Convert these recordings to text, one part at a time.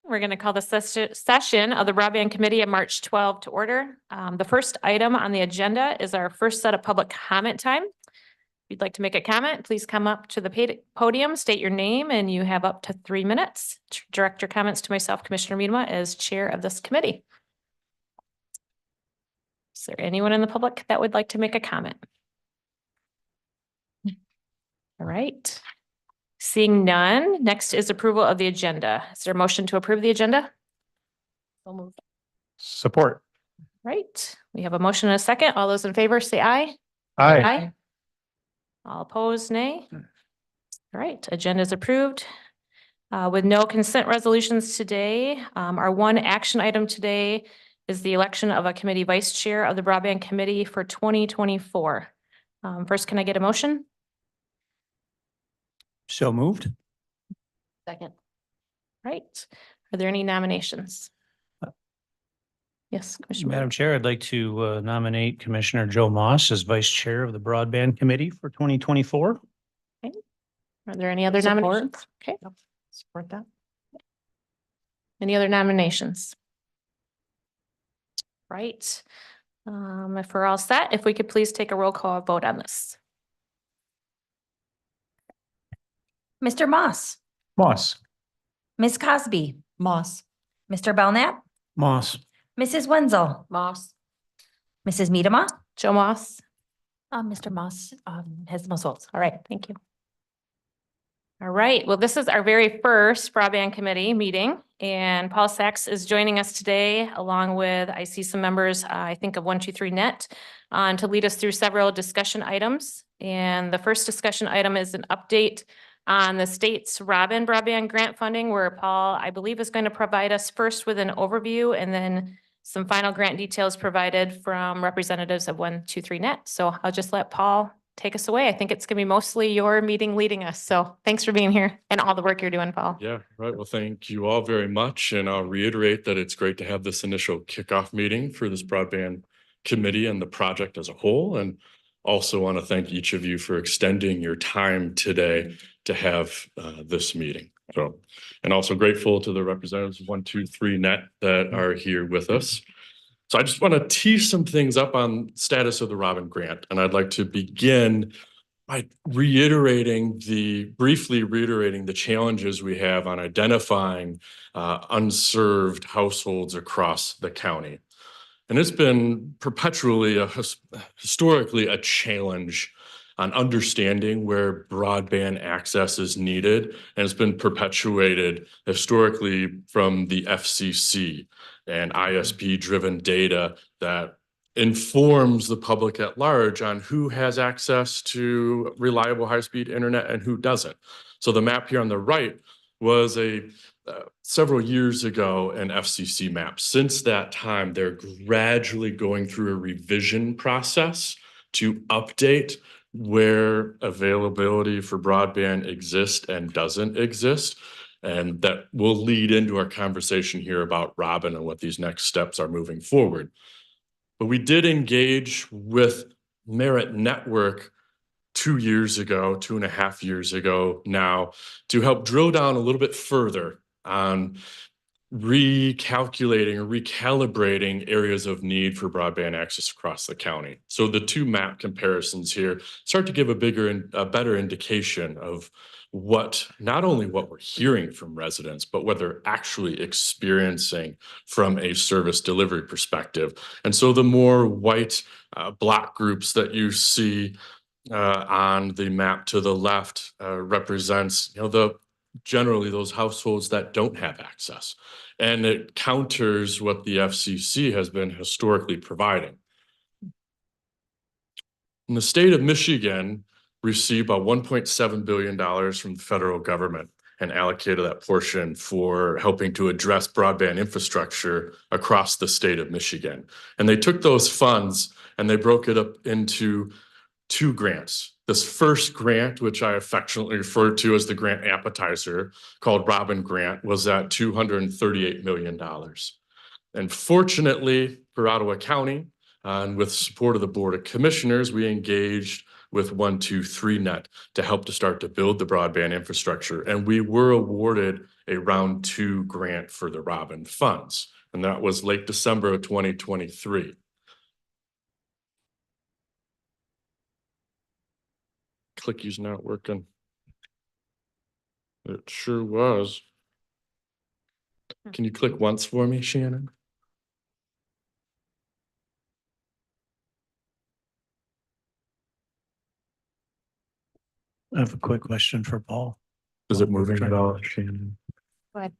We're going to call the session of the Broadband Committee of March 12 to order. The first item on the agenda is our first set of public comment time. If you'd like to make a comment, please come up to the podium, state your name, and you have up to 3 minutes to direct your comments to myself, Commissioner Miedema, as chair of this committee. Is there anyone in the public that would like to make a comment? All right. Seeing none, next is approval of the agenda. Is there a motion to approve the agenda? So moved. Support. Right. We have a motion and a second. All those in favor say aye. Aye. All opposed, nay. All right, agenda is approved. With no consent resolutions today, our one action item today is the election of a committee vice chair of the Broadband Committee for 2024. First, can I get a motion? So moved. Second. Right. Are there any nominations? Yes, Commissioner. Madam Chair, I'd like to nominate Commissioner Joe Moss as Vice Chair of the Broadband Committee for 2024. Are there any other Support. nominations? Okay. Support that. Any other nominations? Right. If we're all set, if we could please take a roll call vote on this. Mr. Moss, Moss. Ms. Cosby, Moss. Mr. Belknap, Moss. Mrs. Wenzel, Moss. Mrs. Medema, Joe Moss? Mr. Moss, has the most votes. All right, thank you. All right, well, this is our very first broadband committee meeting, and Paul Sachs is joining us today, along with, I see some members, I think of 123Net, to lead us through several discussion items. And the first discussion item is an update on the state's Robin broadband grant funding, where Paul, I believe, is going to provide us first with an overview and then some final grant details provided from representatives of 123Net. So I'll just let Paul take us away. I think it's gonna be mostly your meeting leading us. So thanks for being here and all the work you're doing, Paul. Yeah, right. Well, thank you all very much. And I'll reiterate that it's great to have this initial kickoff meeting for this broadband committee and the project as a whole. And also want to thank each of you for extending your time today to have this meeting. So, and also grateful to the representatives of 123Net that are here with us. So I just want to tee some things up on status of the Robin grant. And I'd like to begin by briefly reiterating the challenges we have on identifying unserved households across the county. And it's been perpetually, historically, a challenge on understanding where broadband access is needed. And it's been perpetuated historically from the FCC and ISP-driven data that informs the public at large on who has access to reliable high-speed internet and who doesn't. So the map here on the right was several years ago an FCC map. Since that time, they're gradually going through a revision process to update where availability for broadband exists and doesn't exist. And that will lead into our conversation here about Robin and what these next steps are moving forward. But we did engage with Merit Network 2 years ago, 2.5 years ago now, to help drill down a little bit further on recalculating or recalibrating areas of need for broadband access across the county. So the two map comparisons here start to give a better indication of not only what we're hearing from residents, but what they're actually experiencing from a service delivery perspective. And so the more white block groups that you see on the map to the left represents, generally those households that don't have access. And it counters what the FCC has been historically providing. And the state of Michigan received about $1.7 billion from the federal government and allocated that portion for helping to address broadband infrastructure across the state of Michigan. And they took those funds and they broke it up into 2 grants. This first grant, which I affectionately refer to as the grant appetizer, called Robin Grant, was at $238 million. And fortunately for Ottawa County, and with support of the Board of Commissioners, we engaged with 123Net to help to start to build the broadband infrastructure. And we were awarded a round 2 grant for the Robin funds. And that was late December of 2023. Clicky's not working. It sure was. Can you click once for me, Shannon? I have a quick question for Paul. Is it moving at all, Shannon? Go ahead.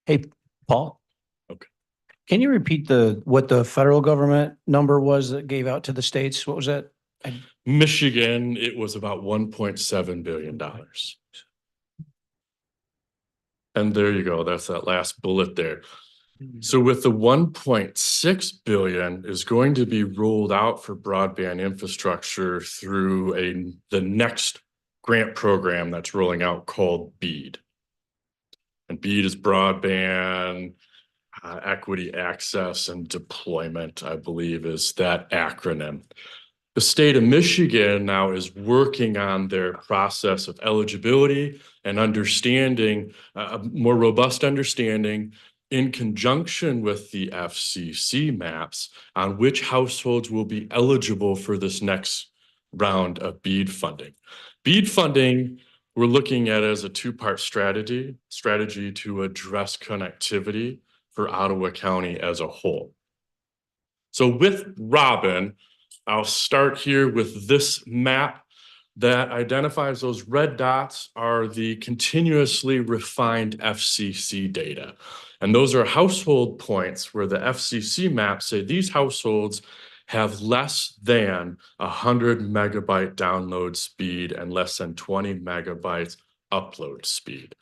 Hey, Paul? Okay. Can you repeat what the federal government number was that gave out to the states? What was that? Michigan, it was about $1.7 billion. And there you go. That's that last bullet there. So with the 1.6 billion is going to be rolled out for broadband infrastructure through the next grant program that's rolling out called BEAD. And BEAD is broadband equity access and deployment, I believe is that acronym. The state of Michigan now is working on their process of eligibility and understanding, a more robust understanding in conjunction with the FCC maps on which households will be eligible for this next round of BEAD funding. BEAD funding, we're looking at as a two-part strategy to address connectivity for Ottawa County as a whole. So with Robin, I'll start here with this map that identifies those red dots are the continuously refined FCC data. And those are household points where the FCC maps say these households have less than 100 megabyte download speed and less than 20 megabytes upload speed.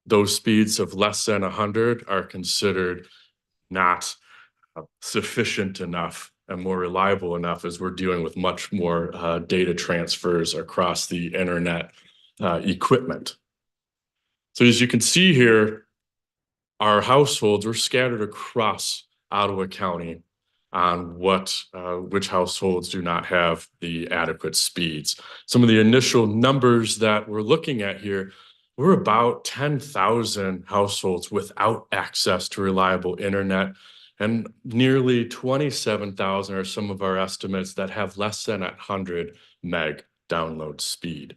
Those speeds of less than 100 are considered not sufficient enough and more reliable enough, as we're dealing with much more data transfers across the internet equipment. So as you can see here, our households are scattered across Ottawa County on which households do not have the adequate speeds. Some of the initial numbers that we're looking at here, we're about 10,000 households without access to reliable internet, and nearly 27,000 are some of our estimates that have less than 100 meg download speed.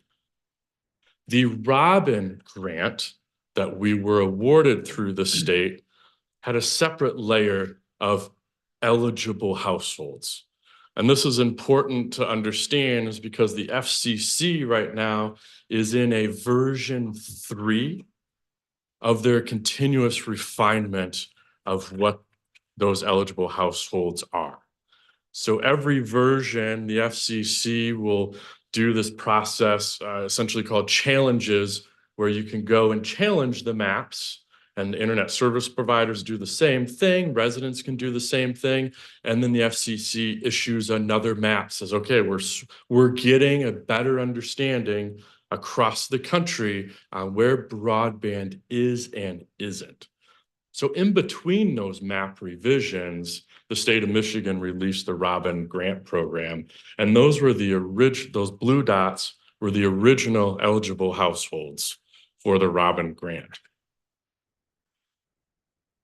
The Robin grant that we were awarded through the state had a separate layer of eligible households. And this is important to understand is because the FCC right now is in a version 3 of their continuous refinement of what those eligible households are. So every version, the FCC will do this process essentially called challenges, where you can go and challenge the maps, and the internet service providers do the same thing. Residents can do the same thing. And then the FCC issues another map, says, okay, we're getting a better understanding across the country on where broadband is and isn't. So in between those map revisions, the state of Michigan released the Robin grant program. And those were those blue dots were the original eligible households for the Robin grant.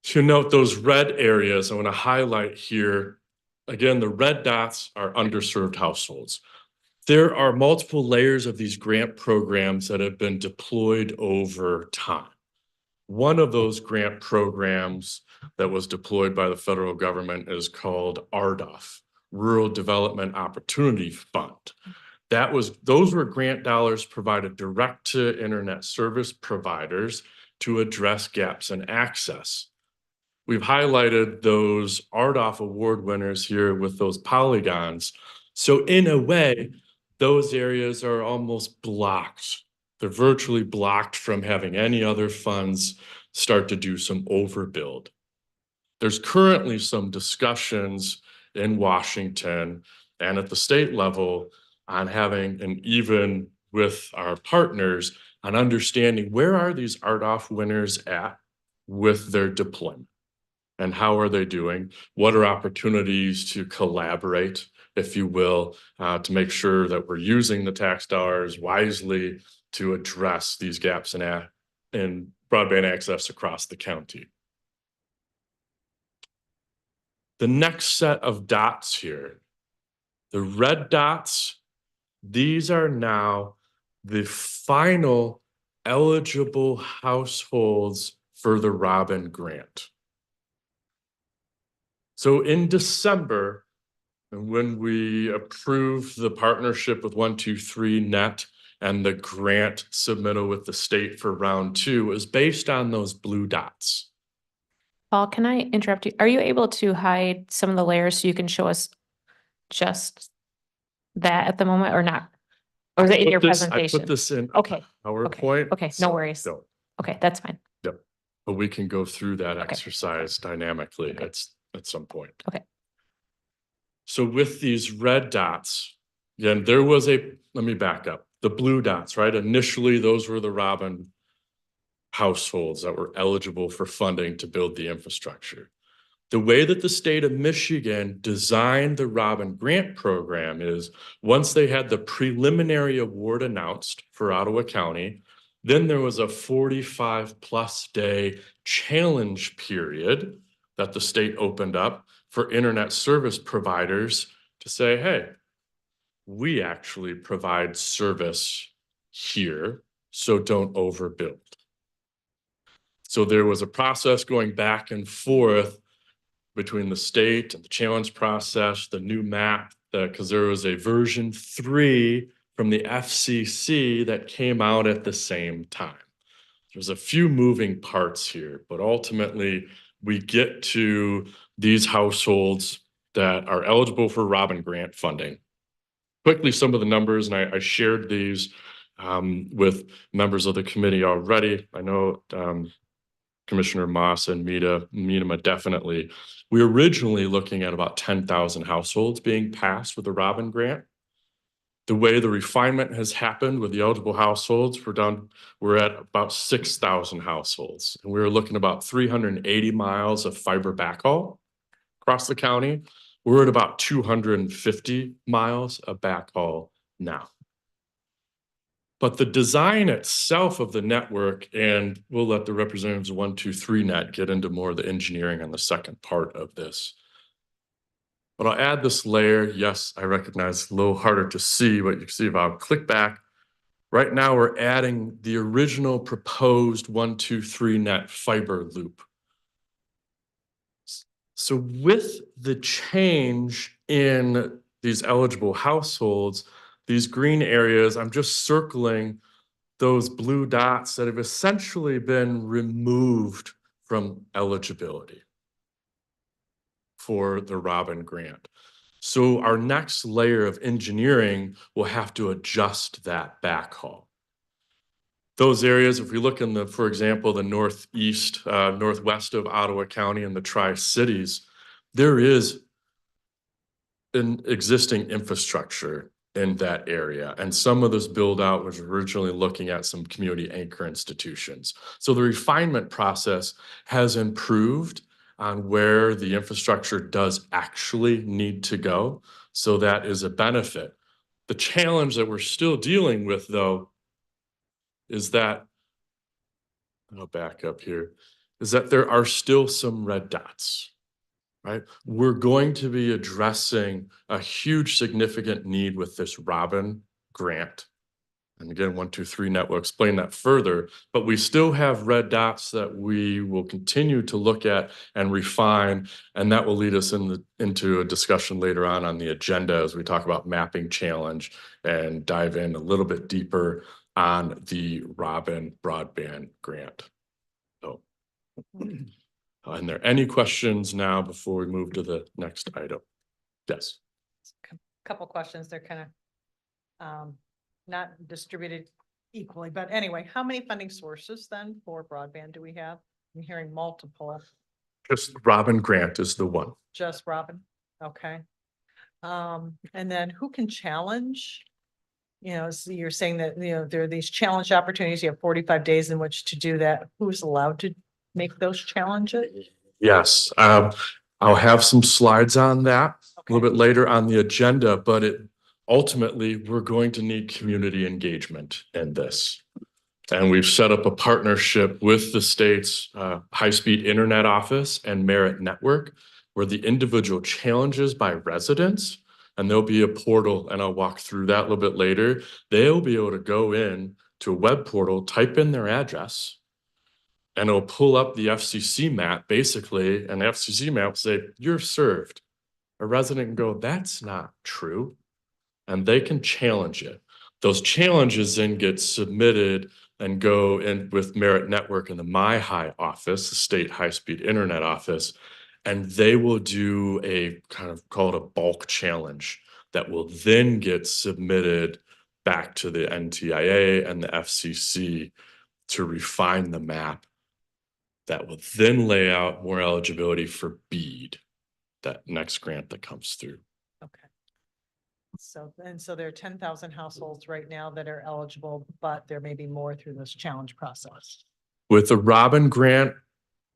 To note those red areas, I want to highlight here, again, the red dots are underserved households. There are multiple layers of these grant programs that have been deployed over time. One of those grant programs that was deployed by the federal government is called RDOF, Rural Development Opportunity Fund. Those were grant dollars provided direct to internet service providers to address gaps in access. We've highlighted those RDOF award winners here with those polygons. So in a way, those areas are almost blocked. They're virtually blocked from having any other funds start to do some overbuild. There's currently some discussions in Washington and at the state level on having, and even with our partners, on understanding where are these RDOF winners at with their deployment and how are they doing? What are opportunities to collaborate, if you will, to make sure that we're using the tax dollars wisely to address these gaps in broadband access across the county. The next set of dots here, the red dots, these are now the final eligible households for the Robin grant. So in December, when we approved the partnership with 123Net and the grant submittal with the state for round 2 is based on those blue dots. Paul, can I interrupt you? Are you able to hide some of the layers so you can show us just that at the moment or not? Or is it in your I presentation? put this in Okay, PowerPoint. okay, no worries. So, Okay, that's fine. but we can go through that Okay. exercise dynamically Okay. at some point. Okay. So with these red dots, again, let me back up. The blue dots, right? Initially, those were the Robin households that were eligible for funding to build the infrastructure. The way that the state of Michigan designed the Robin Grant program is once they had the preliminary award announced for Ottawa County, then there was a 45+ day challenge period that the state opened up for internet service providers to say, hey, we actually provide service here, so don't overbuild. So there was a process going back and forth between the state and the challenge process, the new map, because there was a version 3 from the FCC that came out at the same time. There's a few moving parts here, but ultimately we get to these households that are eligible for Robin Grant funding. Quickly, some of the numbers, and I shared these with members of the committee already. I know Commissioner Moss and Miedema definitely. We were originally looking at about 10,000 households being passed with the Robin Grant. The way the refinement has happened with the eligible households, we're at about 6,000 households. And we were looking about 380 miles of fiber backhaul across the county. We're at about 250 miles of backhaul now. But the design itself of the network, and we'll let the representatives of 123net get into more of the engineering on the second part of this. But I'll add this layer. Yes, I recognize it's a little harder to see, but you can see if I'll click back. Right now, we're adding the original proposed 123net fiber loop. So with the change in these eligible households, these green areas, I'm just circling those blue dots that have essentially been removed from eligibility for the Robin Grant. So our next layer of engineering will have to adjust that backhaul. Those areas, if we look in for example, the northeast, northwest of Ottawa County and the Tri-Cities, there is an existing infrastructure in that area. And some of this build out was originally looking at some community anchor institutions. So the refinement process has improved on where the infrastructure does actually need to go. So that is a benefit. The challenge that we're still dealing with, though, is that, I'll back up here, is that there are still some red dots, right? We're going to be addressing a huge significant need with this Robin Grant. And again, 123net will explain that further, but we still have red dots that we will continue to look at and refine, and that will lead us into a discussion later on the agenda as we talk about mapping challenge and dive in a little bit deeper on the Robin Broadband Grant. So, are there any questions now before we move to the next item? Yes. Couple questions. They're kind of not distributed equally, but anyway, how many funding sources then for broadband do we have? I'm hearing multiple. Just Robin Grant is the one. Just Robin. Okay. And then who can challenge? You know, so you're saying that, you know, there are these challenge opportunities. You have 45 days in which to do that. Who's allowed to make those challenges? Yes. I'll have some slides on that a little bit later on the agenda, but ultimately we're going to need community engagement in this. And we've set up a partnership with the state's high-speed internet office and Merit Network, where the individual challenges by residents, and there'll be a portal, and I'll walk through that a little bit later. They'll be able to go in to a web portal, type in their address, and it'll pull up the FCC map basically, and the FCC map will say, you're served. A resident can go, that's not true. And they can challenge it. Those challenges then get submitted and go in with Merit Network in the MyHigh office, the state high-speed internet office, and they will do a kind of called a bulk challenge that will then get submitted back to the NTIA and the FCC to refine the map that will then lay out more eligibility for BEAD, that next grant that comes through. Okay. So there are 10,000 households right now that are eligible, but there may be more through this challenge process. With the Robin Grant,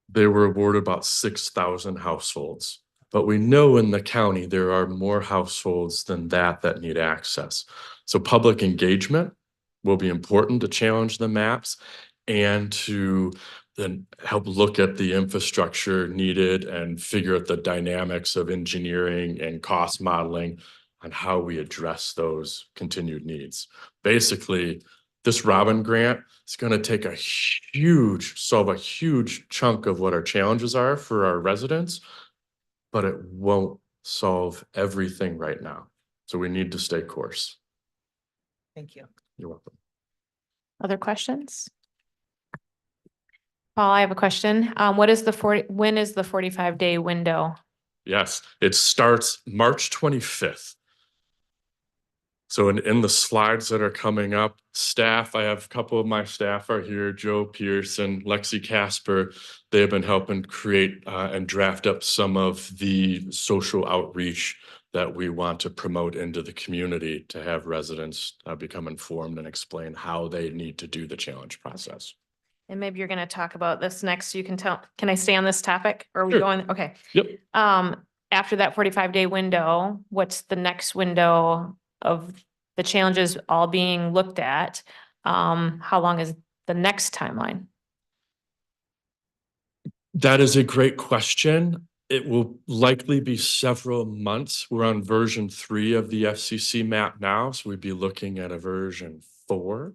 they were awarded about 6,000 households. But we know in the county, there are more households than that need access. So public engagement will be important to challenge the maps and to then help look at the infrastructure needed and figure out the dynamics of engineering and cost modeling on how we address those continued needs. Basically, this Robin grant is going to take solve a huge chunk of what our challenges are for our residents, but it won't solve everything right now. So we need to stay course. Thank you. You're welcome. Other questions? Paul, I have a question. When is the 45-day window? Yes, it starts March 25th. So in the slides that are coming up, staff, I have a couple of my staff are here, Joe Pearson, Lexi Casper. They have been helping create and draft up some of the social outreach that we want to promote into the community to have residents become informed and explain how they need to do the challenge process. And maybe you're going to talk about this next, so you can tell, can I stay on this topic? Or are we Sure. going? Okay. Yep. After that 45-day window, what's the next window of the challenges all being looked at? How long is the next timeline? That is a great question. It will likely be several months. We're on version 3 of the FCC map now, so we'd be looking at a version 4.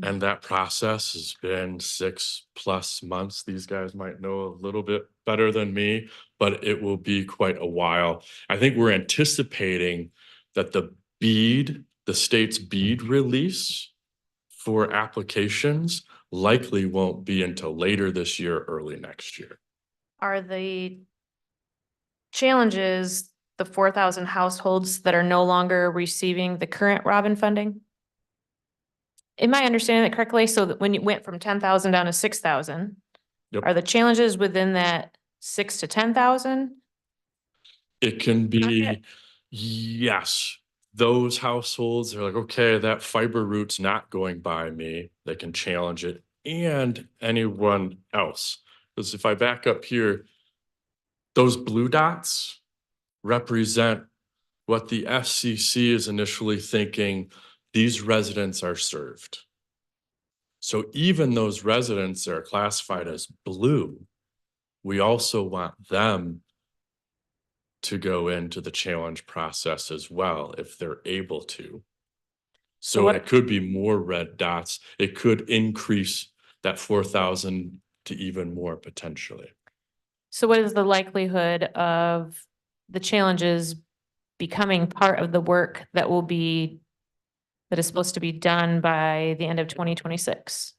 And that process has been 6+ months. These guys might know a little bit better than me, but it will be quite a while. I think we're anticipating that the state's BEAD release for applications likely won't be until later this year, early next year. Are the challenges the 4,000 households that are no longer receiving the current Robin funding? Am I understanding that correctly? So that when you went from 10,000 down to 6,000, Yep. are the challenges within that 6 to 10,000? It can be, Okay. yes, those households are like, okay, that fiber route's not going by me. They can challenge it, and anyone else. Because if I back up here, those blue dots represent what the FCC is initially thinking these residents are served. So even those residents that are classified as blue, we also want them to go into the challenge process as well, if they're able to. So what- it could be more red dots. It could increase that 4,000 to even more potentially. So what is the likelihood of the challenges becoming part of the work that is supposed to be done by the end of 2026?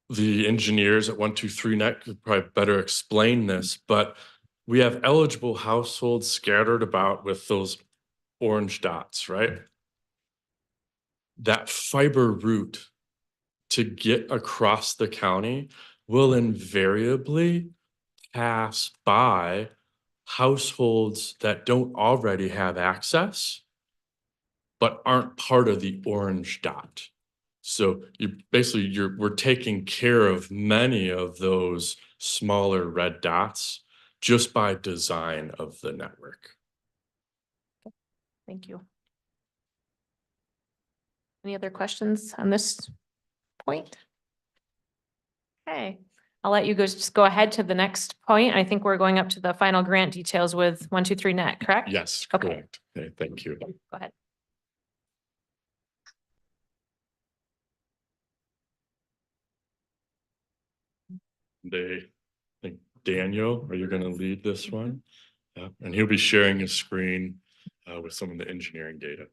The engineers at 123Net could probably better explain this, but we have eligible households scattered about with those orange dots, right? That fiber route to get across the county will invariably pass by households that don't already have access, but aren't part of the orange dot. So we're taking care of many of those smaller red dots just by design of the network. Thank you. Any other questions on this point? Okay, I'll let you just go ahead to the next point. I think we're going up to the final grant details with 123Net, correct? Yes, Okay. correct. Okay, thank you. Go ahead. I think Daniel, are you going to lead this one? Yeah, and he'll be sharing his screen with some of the engineering data.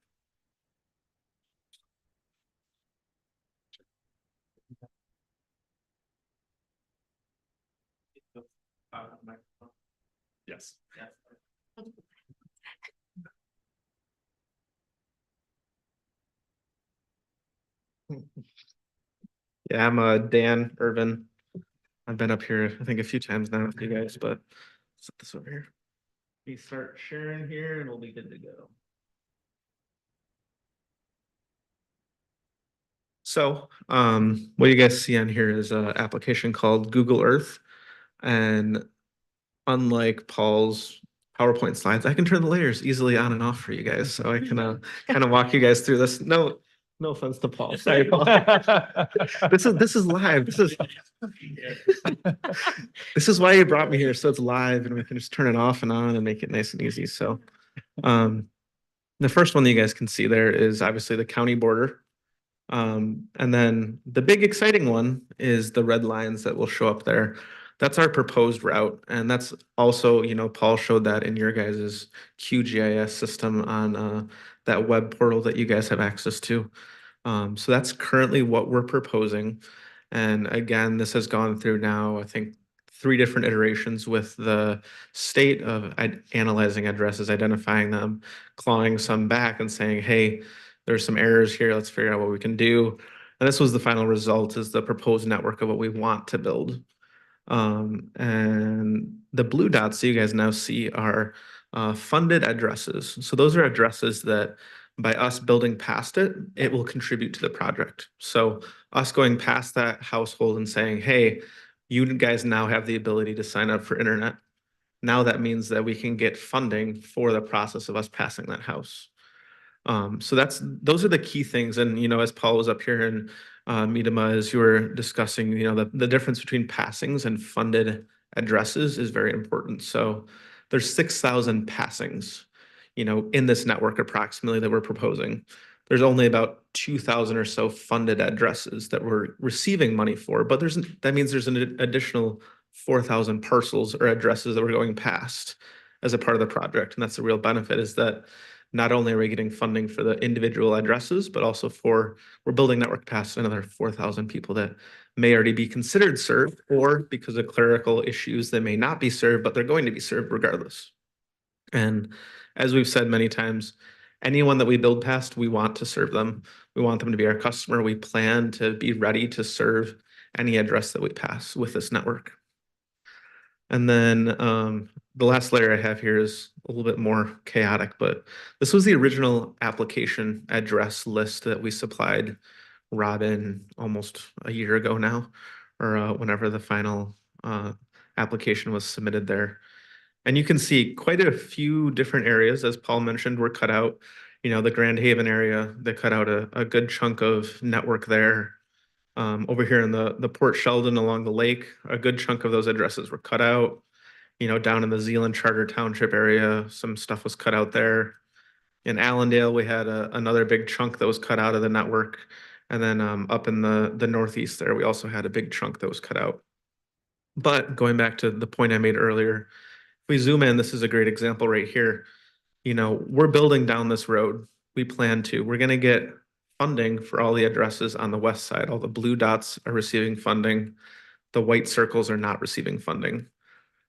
Yes. Yeah, I'm Dan Irvin. I've been up here, I think, a few times now with you guys, but set this over here. We start sharing here and we'll be good to go. So, what you guys see on here is an application called Google Earth. And unlike Paul's PowerPoint slides, I can turn the layers easily on and off for you guys. So I can kind of walk you guys through this. No, no offense to Paul. Sorry, Paul. This is live. This is why you brought me here. So it's live and we can just turn it off and on and make it nice and easy. So, the first one that you guys can see there is obviously the county border. And then the big exciting one is the red lines that will show up there. That's our proposed route. And that's also, Paul showed that in your guys's QGIS system on that web portal that you guys have access to. So that's currently what we're proposing. And again, this has gone through now, I think, 3 different iterations with the state of analyzing addresses, identifying them, clawing some back and saying, hey, there's some errors here. Let's figure out what we can do. And this was the final result, is the proposed network of what we want to build. And the blue dots that you guys now see are funded addresses. So those are addresses that by us building past it, it will contribute to the project. So us going past that household and saying, hey, you guys now have the ability to sign up for internet. Now that means that we can get funding for the process of us passing that house. So those are the key things. And, as Paul was up here and Midema, as you were discussing, the difference between passings and funded addresses is very important. So there's 6,000 passings, in this network approximately that we're proposing. There's only about 2,000 or so funded addresses that we're receiving money for, but that means there's an additional 4,000 parcels or addresses that we're going past as a part of the project. And that's the real benefit, is that not only are we getting funding for the individual addresses, but also we're building network past another 4,000 people that may already be considered served, or because of clerical issues, they may not be served, but they're going to be served regardless. And as we've said many times, anyone that we build past, we want to serve them. We want them to be our customer. We plan to be ready to serve any address that we pass with this network. And then the last layer I have here is a little bit more chaotic, but this was the original application address list that we supplied Robin almost a year ago now, or whenever the final application was submitted there. And you can see quite a few different areas, as Paul mentioned, were cut out. The Grand Haven area, they cut out a good chunk of network there. Over here in the Port Sheldon along the lake, a good chunk of those addresses were cut out. Down in the Zealand Charter Township area, some stuff was cut out there. In Allendale, we had another big chunk that was cut out of the network. And then up in the northeast there, we also had a big chunk that was cut out. But going back to the point I made earlier, if we zoom in, this is a great example right here. We're building down this road. We're going to get funding for all the addresses on the west side. All the blue dots are receiving funding. The white circles are not receiving funding.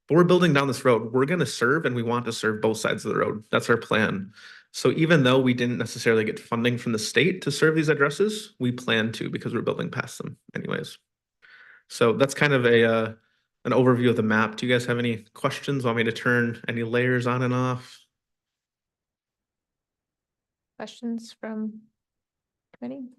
But we're building down this road. We're going to serve, and we want to serve both sides of the road. That's our plan. So even though we didn't necessarily get funding from the state to serve these addresses, we plan to, because we're building past them anyways. So that's kind of an overview of the map. Do you guys have any questions? Want me to turn any layers on and off? Questions from committee?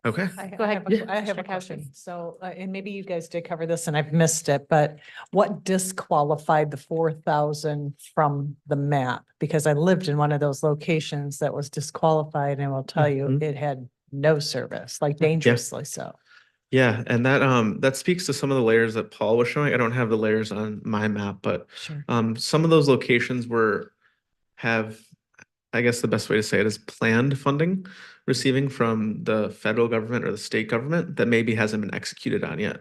Okay. Go ahead. I have a Commissioner Kowski. question. So, and maybe you guys did cover this and I've missed it, but what disqualified the 4,000 from the map? Because I lived in one of those locations that was disqualified, and I will tell you, Mhm. it had no service, like dangerously so. Yeah, and that speaks to some of the layers that Paul was showing. I don't have the layers on my map, but Sure. some of those locations have, I guess the best way to say it is, planned funding receiving from the federal government or the state government that maybe hasn't been executed on yet.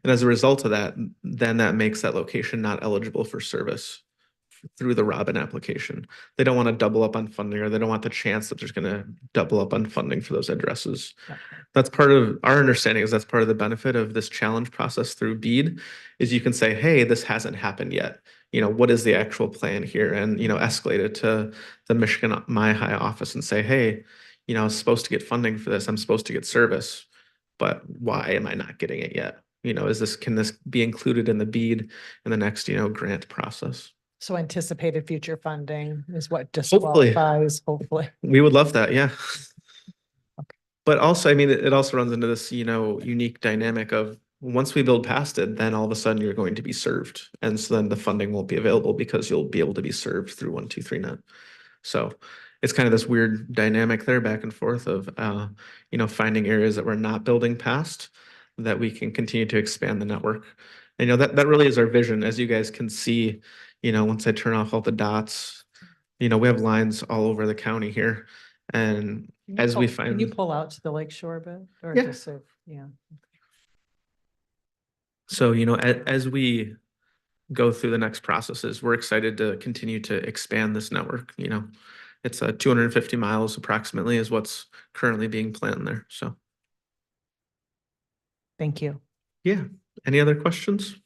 And as a result of that, then that makes that location not eligible for service through the Robin application. They don't want to double up on funding, or they don't want the chance that there's going to double up on funding for those addresses. Okay. That's part of our understanding, is that's part of the benefit of this challenge process through BEAD, is you can say, hey, this hasn't happened yet. What is the actual plan here? And, escalate it to the Michigan My High office and say, hey, I was supposed to get funding for this. I'm supposed to get service, but why am I not getting it yet? Can this be included in the BEAD in the next, grant process? So anticipated future funding is what Hopefully. disqualifies, hopefully. We would love that. Yeah. But also, I mean, it also runs into this, unique dynamic of once we build past it, then all of a sudden you're going to be served. And so then the funding won't be available because you'll be able to be served through 123 net. So it's kind of this weird dynamic there back and forth of, finding areas that we're not building past that we can continue to expand the network. And, that really is our vision. As you guys can see, once I turn off all the dots, we have lines all over the county here. And as we Can you find, pull out to the lake shore a bit? Or Yeah. just so, yeah. so, as we go through the next processes, we're excited to continue to expand this network, It's 250 miles approximately is what's currently being planned there. So, Thank you. yeah. Any other questions?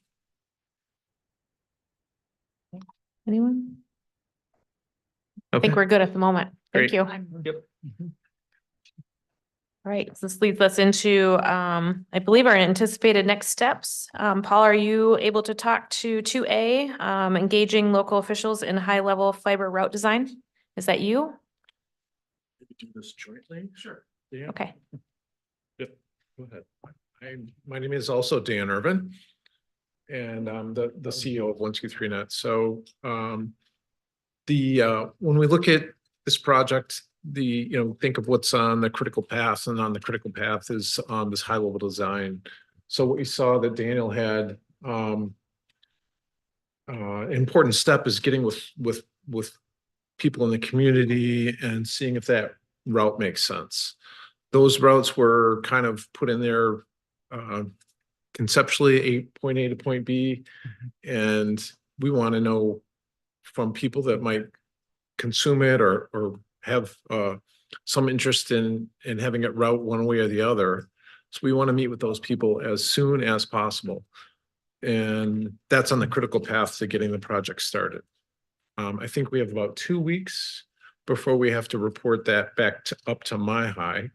Anyone? I think Okay. we're good at the moment. Thank Great. you. Yep. All right, so this leads us into, I believe, our anticipated next steps. Paul, are you able to talk to 2A, engaging local officials in high-level fiber route design? Is that you? Do this jointly? Sure. Yeah. Okay. Yep. Go ahead. My name is also Dan Irvin. And I'm the CEO of 123 Net. So when we look at this project, think of what's on the critical path, and on the critical path is this high level design. So what you saw that Daniel had, an important step is getting with people in the community and seeing if that route makes sense. Those routes were kind of put in there conceptually, point A to point B, and we want to know from people that might consume it or have some interest in having it route one way or the other. So we want to meet with those people as soon as possible. And that's on the critical path to getting the project started. I think we have about 2 weeks before we have to report that back up to my high.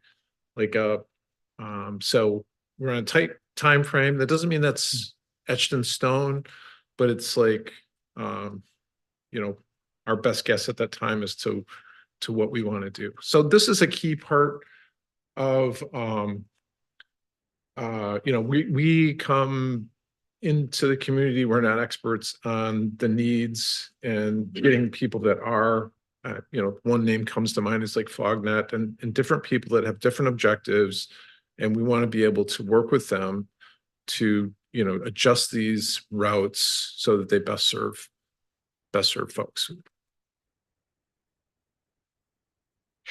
So we're on a tight time frame. That doesn't mean that's etched in stone, but it's our best guess at that time as to what we want to do. So this is a key part of we come into the community. We're not experts on the needs, and getting people that are one name comes to mind is like FogNet and different people that have different objectives, and we want to be able to work with them to adjust these routes so that they best serve folks.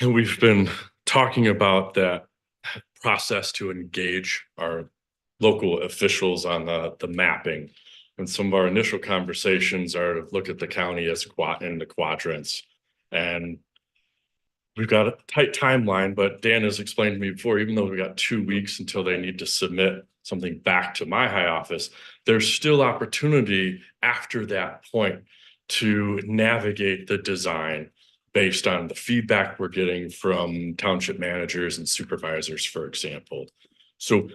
And we've been talking about that process to engage our local officials on the mapping. And some of our initial conversations are to look at the county as in the quadrants. And we've got a tight timeline, but Dan has explained to me before, even though we got 2 weeks until they need to submit something back to my high office, there's still opportunity after that point to navigate the design based on the feedback we're getting from township managers and supervisors, for example. So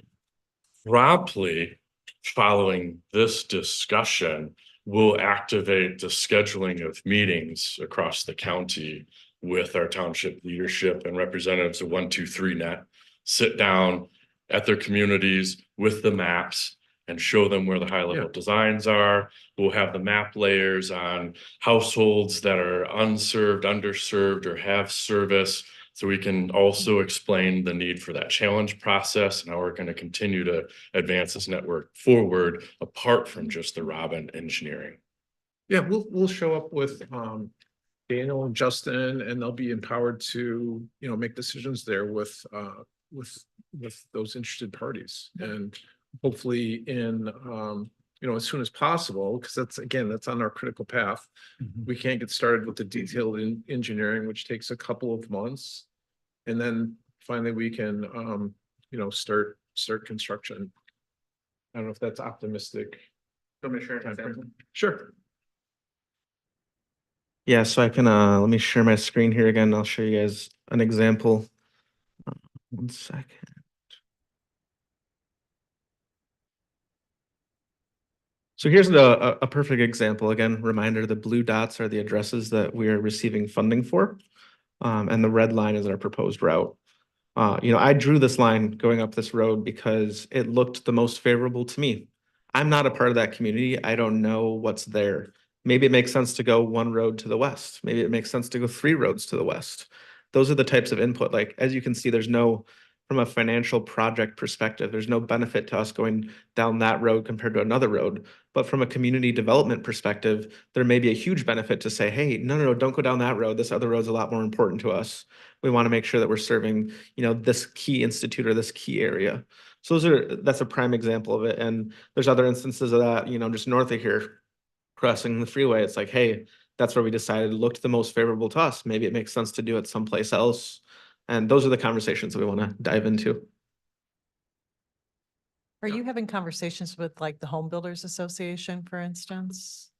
promptly following this discussion, we'll activate the scheduling of meetings across the county with our township leadership and representatives of 123 Net, sit down at their communities with the maps and show them where the high level designs are. We'll have the map layers on households that are unserved, underserved, or have service. So we can also explain the need for that challenge process and how we're going to continue to advance this network forward apart from just the Robin engineering. Yeah, we'll show up with Daniel and Justin, and they'll be empowered to make decisions there with those interested parties, and hopefully in as soon as possible, because that's on our critical path. We can't get started with the detailed engineering, which takes a couple of months, and then finally we can start construction. I don't know if that's optimistic. Sure. Yeah, so I can let me share my screen here again. I'll show you guys an example. 1 second. So here's a perfect example. Again, reminder, the blue dots are the addresses that we are receiving funding for. And the red line is our proposed route. I drew this line going up this road because it looked the most favorable to me. I'm not a part of that community. I don't know what's there. Maybe it makes sense to go one road to the west. Maybe it makes sense to go 3 roads to the west. Those are the types of input. Like, as you can see, from a financial project perspective, there's no benefit to us going down that road compared to another road. But from a community development perspective, there may be a huge benefit to say, hey, no, don't go down that road. This other road's a lot more important to us. We want to make sure that we're serving, this key institute or this key area. So that's a prime example of it. And there's other instances of that, just north of here, crossing the freeway. It's like, hey, that's where we decided looked the most favorable to us. Maybe it makes sense to do it someplace else. And those are the conversations that we want to dive into. Are you having conversations with like the Home Builders Association, for instance?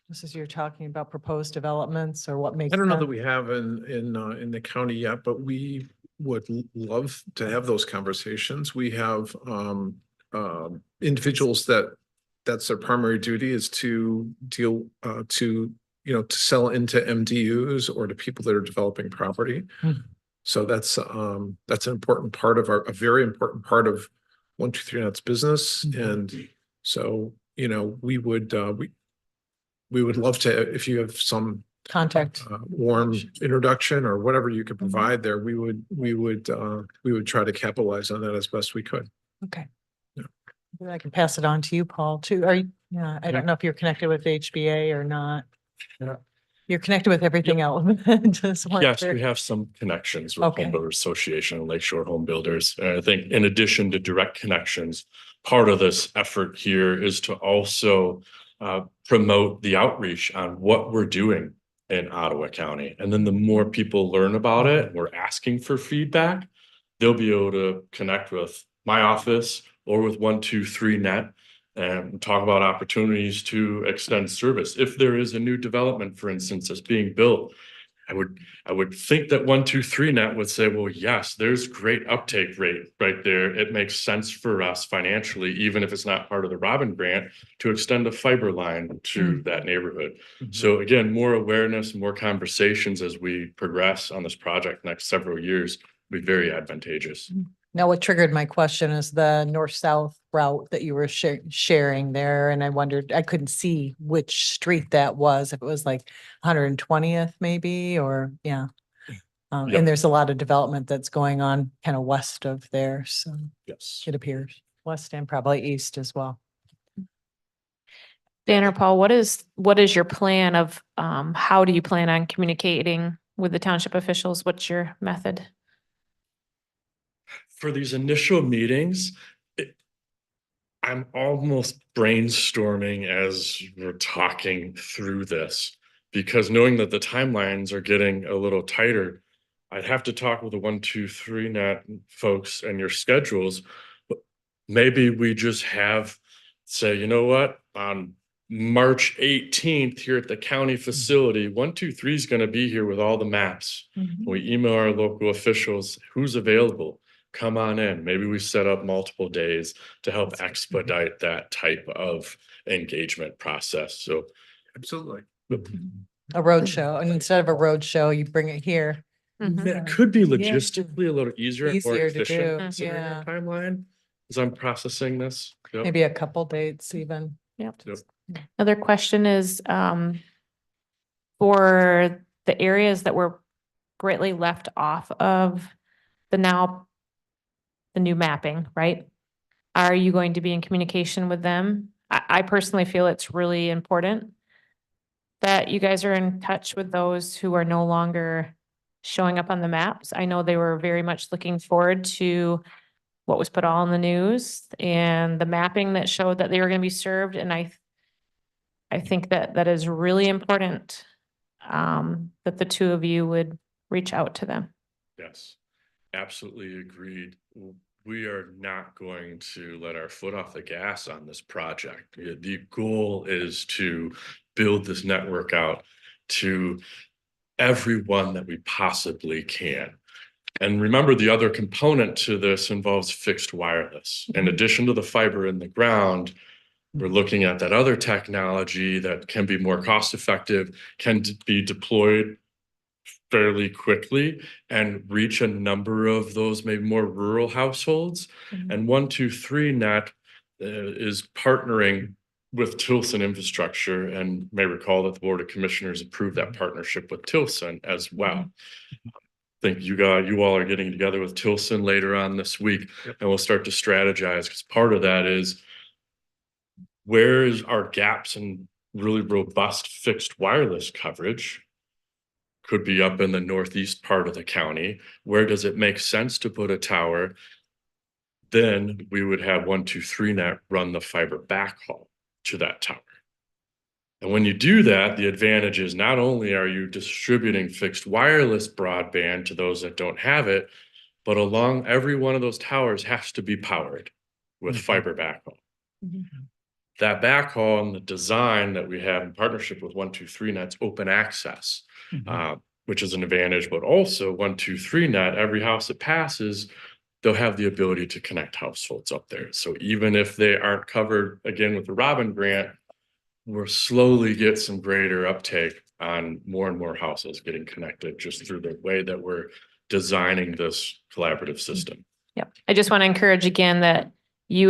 This is you're talking about proposed developments or what makes. I don't know that sense? we have in the county yet, but we would love to have those conversations. We have individuals that's their primary duty is to deal to sell into MDUs or to people that are developing property. So that's an important part of a very important part of 123Net's business. And so, we would love to, if you have some Contact. warm introduction or whatever you could provide there, we would try to capitalize on that as best we could. Okay. Yeah. Maybe I can pass it on to you, Paul, too. Yeah, I don't know if you're connected with HBA or not. Yeah. You're connected with everything else. Just Yes, wonder- we have some connections with Okay. Home Builders Association and Lakeshore Home Builders. And I think in addition to direct connections, part of this effort here is to also promote the outreach on what we're doing in Ottawa County. And then the more people learn about it, we're asking for feedback, they'll be able to connect with my office or with 123Net and talk about opportunities to extend service. If there is a new development, for instance, that's being built, I would think that 123Net would say, well, yes, there's great uptake rate right there. It makes sense for us financially, even if it's not part of the Robin grant, to extend a fiber line to that neighborhood. So again, more awareness, more conversations as we progress on this project next several years will be very advantageous. Now, what triggered my question is the north-south route that you were sharing there. And I wondered, I couldn't see which street that was, if it was like 120th maybe, or yeah. Yep. And there's a lot of development that's going on kind of west of there. So Yes. it appears west and probably east as well. Dan or Paul, what is your plan of, how do you plan on communicating with the township officials? What's your method? For these initial meetings, I'm almost brainstorming as we're talking through this, because knowing that the timelines are getting a little tighter, I'd have to talk with the 123Net folks and your schedules. But maybe we just say, you know what, on March 18th here at the county facility, 123 is going to be here with all the maps. We email our local officials, who's available. Come on in. Maybe we set up multiple days to help expedite that type of engagement process. So Absolutely. A road show, and instead of a road show, you bring it here. that could be logistically a little easier and more Easier to efficient do, considering yeah. our timeline as I'm processing this. Yep. Maybe a couple dates even. Yep. Yep. Another question is, for the areas that were greatly left off of the new mapping, right? Are you going to be in communication with them? I personally feel it's really important that you guys are in touch with those who are no longer showing up on the maps. I know they were very much looking forward to what was put all in the news and the mapping that showed that they were going to be served. And I think that is really important, that the two of you would reach out to them. Yes, absolutely agreed. We are not going to let our foot off the gas on this project. The goal is to build this network out to everyone that we possibly can. And remember, the other component to this involves fixed wireless. In addition to the fiber in the ground, we're looking at that other technology that can be more cost effective, can be deployed fairly quickly and reach a number of those maybe more rural households. Mhm. And 123Net is partnering with Tilson Infrastructure, and may recall that the Board of Commissioners approved that partnership with Tilson as well. I think you all are getting together with Tilson later on this week, and we'll start to strategize, because part of that is where is our gaps in really robust fixed wireless coverage? Could be up in the northeast part of the county. Where does it make sense to put a tower? Then we would have 123Net run the fiber backhaul to that tower. And when you do that, the advantage is not only are you distributing fixed wireless broadband to those that don't have it, but along every one of those towers has to be powered with fiber backhaul. That backhaul and the design that we have in partnership with 123Net's open access, which is an advantage, but also 123Net, every house that passes, they'll have the ability to connect households up there. So even if they aren't covered again with the Robin grant, we'll slowly get some greater uptake on more and more houses getting connected just through the way that we're designing this collaborative system. Yep. I just want to encourage again that you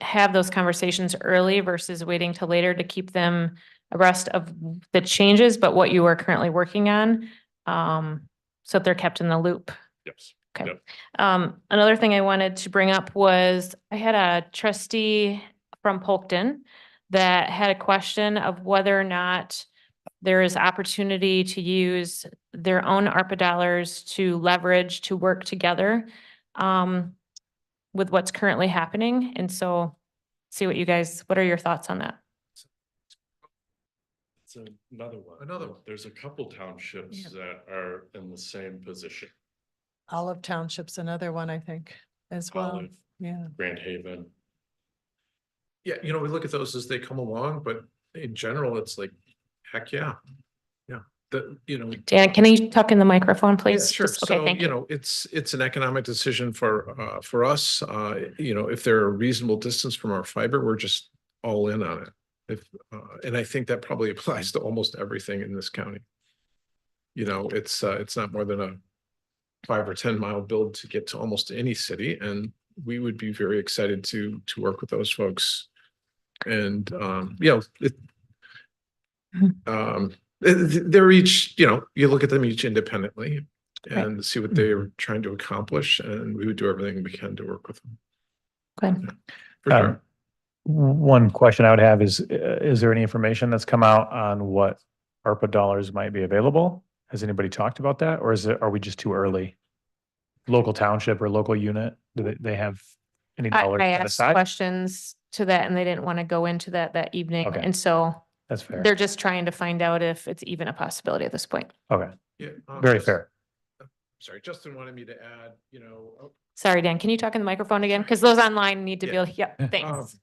have those conversations early versus waiting till later to keep them abreast of the changes, but what you are currently working on, so that they're kept in the loop. Yes. Okay. Yep. Another thing I wanted to bring up was I had a trustee from Polkton that had a question of whether or not there is opportunity to use their own ARPA dollars to leverage, to work together with what's currently happening. And so see what are your thoughts on that? It's another one. Another one. There's a couple townships Yeah. that are in the same position. Olive Township's another one, I think, as well. Olive, Yeah. Grand Haven. Yeah, we look at those as they come along, but in general, it's like, heck yeah. Yeah, Dan, can you talk in the microphone, yeah, please? sure. Just- Okay, So, thank you. it's an economic decision for us. If they're a reasonable distance from our fiber, we're just all in on it. And I think that probably applies to almost everything in this county. It's not more than a 5 or 10 mile build to get to almost any city, and we would be very excited to work with those folks. And they're each, you look at them each independently and see what they're trying to accomplish, and we would do everything we can to work with them. Okay. For sure. One question I would have is there any information that's come out on what ARPA dollars might be available? Has anybody talked about that, or are we just too early? Local township or local unit, do they have any dollars I set asked aside? questions to that and they didn't want to go into that evening. Okay. And so That's fair. they're just trying to find out if it's even a possibility at this point. Okay, Yeah. very fair. Sorry, Justin wanted me to add, Sorry, Dan, can you talk in the microphone again? Because those online need to be, Yeah. yep, thanks.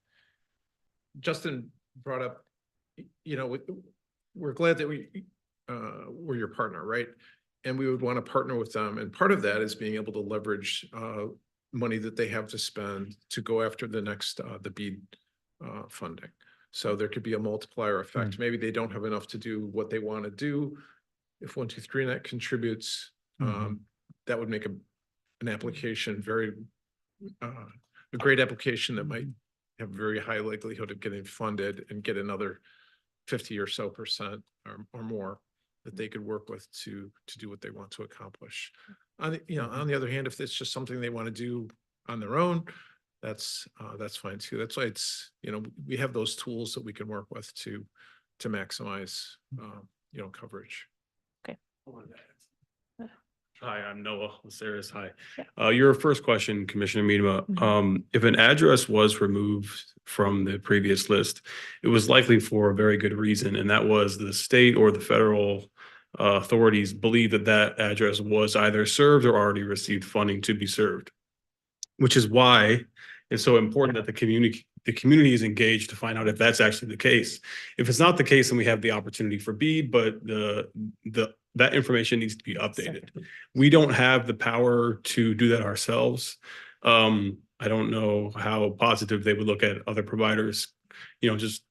Justin brought up, we're glad that we're your partner, right? And we would want to partner with them. And part of that is being able to leverage money that they have to spend to go after the next, the BEAD funding. So there could be a multiplier effect. Maybe they don't have enough to do what they want to do. If 123Net contributes, that would make an application a great application that might have a very high likelihood of getting funded and get another 50 or so % or more that they could work with to do what they want to accomplish. On the other hand, if it's just something they want to do on their own, that's fine too. That's why we have those tools that we can work with to maximize coverage. Hi, I'm Noah Laceris. Hi. Yeah. Your first question, Commissioner Miedema, if an address was removed from the previous list, it was likely for a very good reason, and that was the state or the federal authorities believe that address was either served or already received funding to be served, which is why it's so important that the community is engaged to find out if that's actually the case. If it's not the case, then we have the opportunity for BEAD, but that information needs to be updated. We don't have the power to do that ourselves. I don't know how positive they would look at other providers, just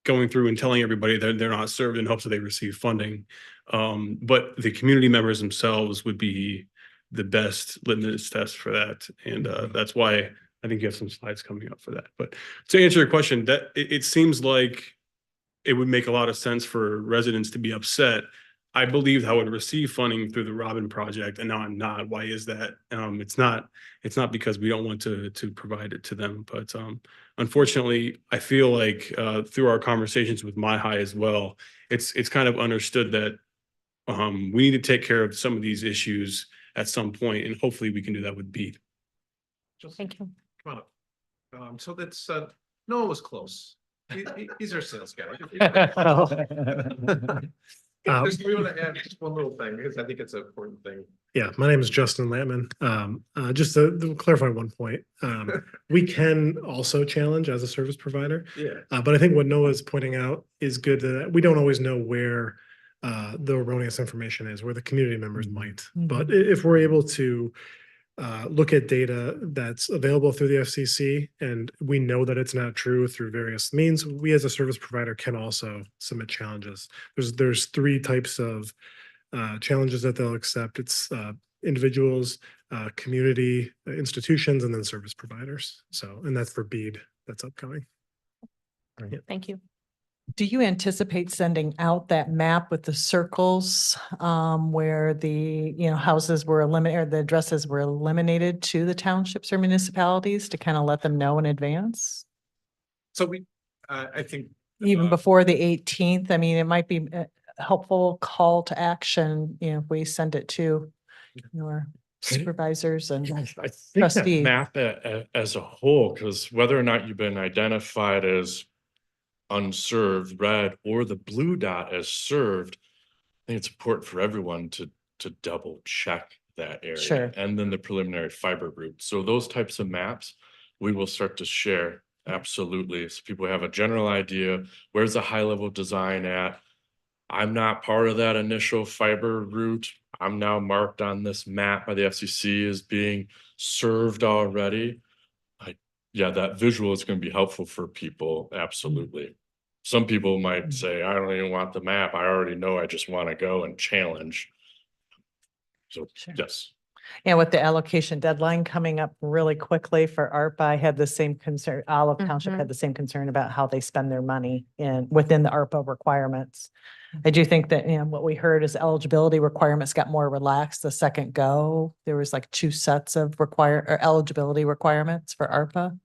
going through and telling everybody that they're not served in hopes that they receive funding. But the community members themselves would be the best litmus test for that. And that's why I think you have some slides coming up for that. But to answer your question, that it seems like it would make a lot of sense for residents to be upset. I believed I would receive funding through the Robin project, and now I'm not. Why is that? It's not because we don't want to provide it to them, but unfortunately, I feel like through our conversations with My High as well, it's kind of understood that we need to take care of some of these issues at some point, and hopefully we can do that with BEAD. Thank you. Come on up. So that's, Noah was close. He's our sales guy. We want to add just one little thing because I think it's an important thing. Yeah, my name is Justin Lampman. Just to clarify one point, we can also challenge as a service provider. Yeah. But I think what Noah is pointing out is good that we don't always know where the erroneous information is, where the community members might. But if we're able to look at data that's available through the FCC and we know that it's not true through various means, we as a service provider can also submit challenges. There's three types of challenges that they'll accept. It's individuals, community institutions, and then service providers. So, and that's for BEAD that's upcoming. Thank you. Do you anticipate sending out that map with the circles where the, houses were eliminated, or the addresses were eliminated to the townships or municipalities to kind of let them know in advance? So I think. Even before the 18th, I mean, it might be a helpful call to action, if we send it to your supervisors and I think that trustees. map as a whole, because whether or not you've been identified as unserved, red, or the blue dot as served, I think it's important for everyone to double check that area. Sure. And then the preliminary fiber route. So those types of maps, we will start to share. Absolutely. So people have a general idea, where's the high level design at? I'm not part of that initial fiber route. I'm now marked on this map by the FCC as being served already. Yeah, that visual is going to be helpful for people. Absolutely. Some people might say, I don't even want the map. I already know. I just want to go and challenge. So, Sure. yes. And with the allocation deadline coming up really quickly for ARPA, I had the same concern, Olive Township had the same concern about how they spend their money within the ARPA requirements. I do think that, what we heard is eligibility requirements got more relaxed the second go. There was like 2 sets of eligibility requirements for ARPA.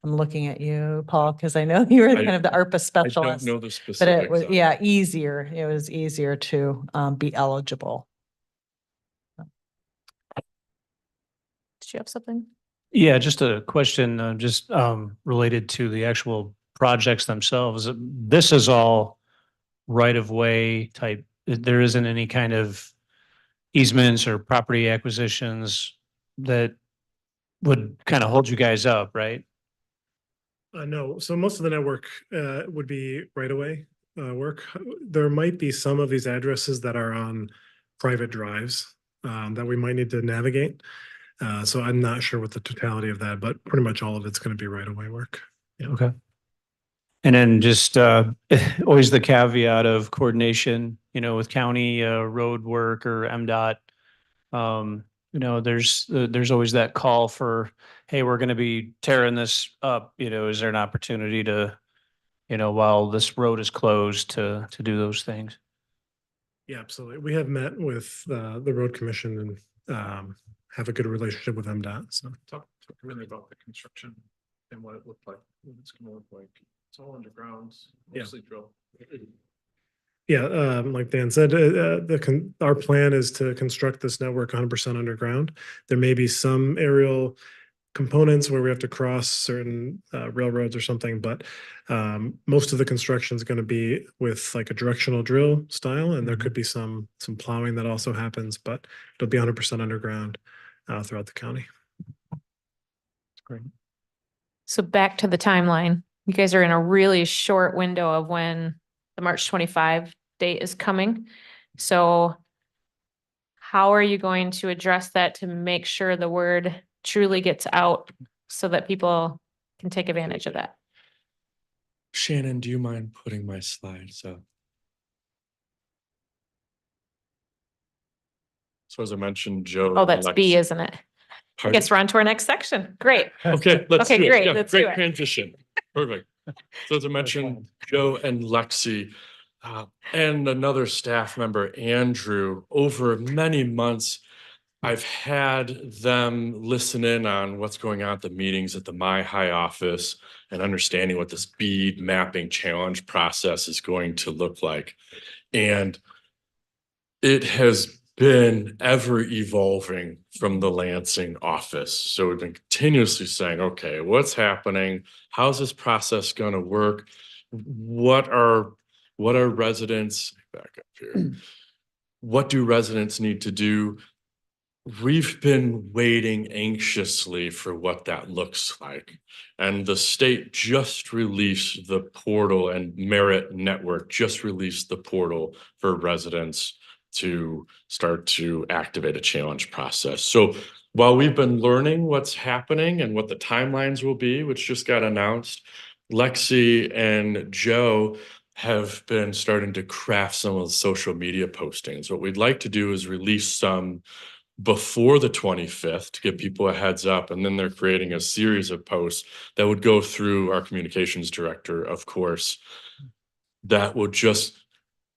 I'm looking at you, Paul, because I know you were kind of the ARPA I specialist. don't know the But specifics. it was, of it. yeah, easier. It was easier to be eligible. Did you have something? Yeah, just a question, related to the actual projects themselves. This is all right of way type. There isn't any kind of easements or property acquisitions that would kind of hold you guys up, right? No, so most of the network would be right away work. There might be some of these addresses that are on private drives that we might need to navigate. So I'm not sure what the totality of that, but pretty much all of it's going to be right away work. Yeah. Okay. And then just always the caveat of coordination, with county road work or MDOT. There's always that call for, hey, we're going to be tearing this up. Is there an opportunity to, while this road is closed to do those things? Yeah, absolutely. We have met with the road commission and have a good relationship with MDOT. So Talk really about the construction and what it looked like, what it's going to look like. It's all underground, mostly drill. yeah, like Dan said, our plan is to construct this network 100% underground. There may be some aerial components where we have to cross certain railroads or something, but most of the construction is going to be with like a directional drill style, and there could be some plowing that also happens, but it'll be 100% underground throughout the county. Great. So back to the timeline. You guys are in a really short window of when the March 25 date is coming. So how are you going to address that to make sure the word truly gets out so that people can take advantage of that? Shannon, do you mind putting my slides up? So as I mentioned, Joe. Oh, that's B, Lex- isn't it? I Pardon? guess we're on to our next section. Great. Okay, let's Okay, do it. great, Yeah, let's do great it. transition. Perfect. So as I mentioned, Joe and Lexi, and another staff member, Andrew, over many months, I've had them listen in on what's going on at the meetings at the My High office and understanding what this bead mapping challenge process is going to look like. And it has been ever evolving from the Lansing office. So we've been continuously saying, okay, what's happening? How's this process going to work? What are residents, back up here. What do residents need to do? We've been waiting anxiously for what that looks like. And the state just released the portal, and Merit Network just released the portal for residents to start to activate a challenge process. So while we've been learning what's happening and what the timelines will be, which just got announced, Lexi and Joe have been starting to craft some of the social media postings. What we'd like to do is release some before the 25th to give people a heads up. And then they're creating a series of posts that would go through our communications director, of course, that would just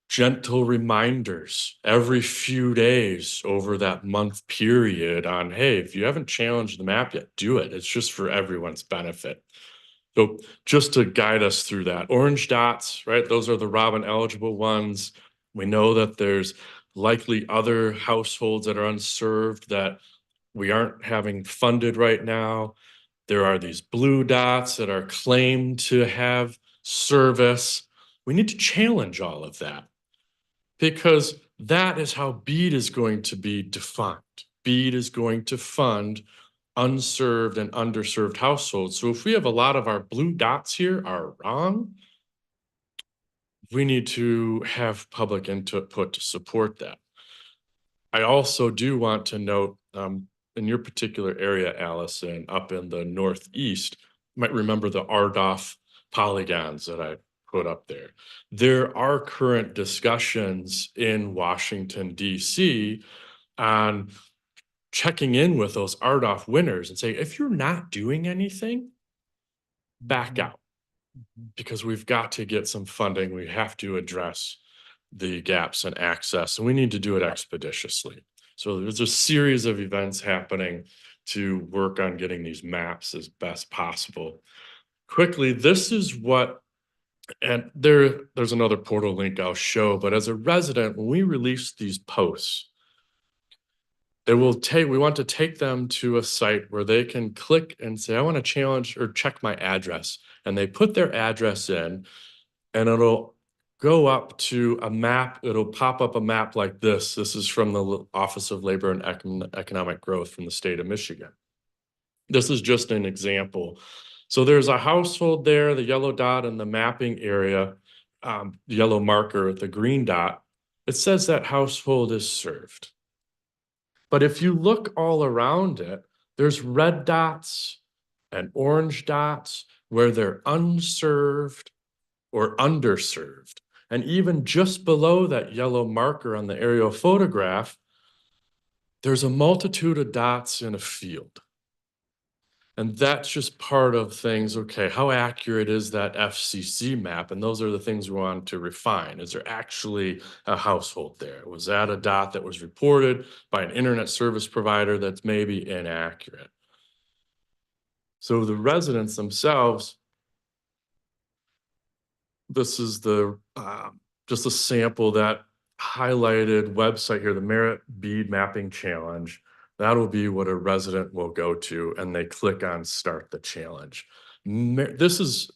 gentle reminders every few days over that month period on, hey, if you haven't challenged the map yet, do it. It's just for everyone's benefit. So just to guide us through that, orange dots, right? Those are the Robin eligible ones. We know that there's likely other households that are unserved that we aren't having funded right now. There are these blue dots that are claimed to have service. We need to challenge all of that because that is how BEAD is going to be defined. BEAD is going to fund unserved and underserved households. So if we have a lot of our blue dots here are wrong, we need to have public input to support that. I also do want to note, in your particular area, Allison, up in the Northeast, you might remember the RDOF polygons that I put up there. There are current discussions in Washington, D.C. on checking in with those RDOF winners and say, if you're not doing anything, back out, because we've got to get some funding. We have to address the gaps in access, and we need to do it expeditiously. So there's a series of events happening to work on getting these maps as best possible. Quickly, this is what, and there's another portal link I'll show, but as a resident, when we release these posts, we want to take them to a site where they can click and say, I want to challenge or check my address. And they put their address in and it'll go up to a map. It'll pop up a map like this. This is from the Office of Labor and Economic Growth from the state of Michigan. This is just an example. So there's a household there, the yellow dot in the mapping area, the yellow marker, the green dot. It says that household is served. But if you look all around it, there's red dots and orange dots where they're unserved or underserved. And even just below that yellow marker on the aerial photograph, there's a multitude of dots in a field. And that's just part of things. Okay, how accurate is that FCC map? And those are the things we want to refine. Is there actually a household there? Was that a dot that was reported by an internet service provider that's maybe inaccurate? So the residents themselves, this is the just a sample, that highlighted website here, the Merit Bead Mapping Challenge. That'll be what a resident will go to, and they click on Start the Challenge. This has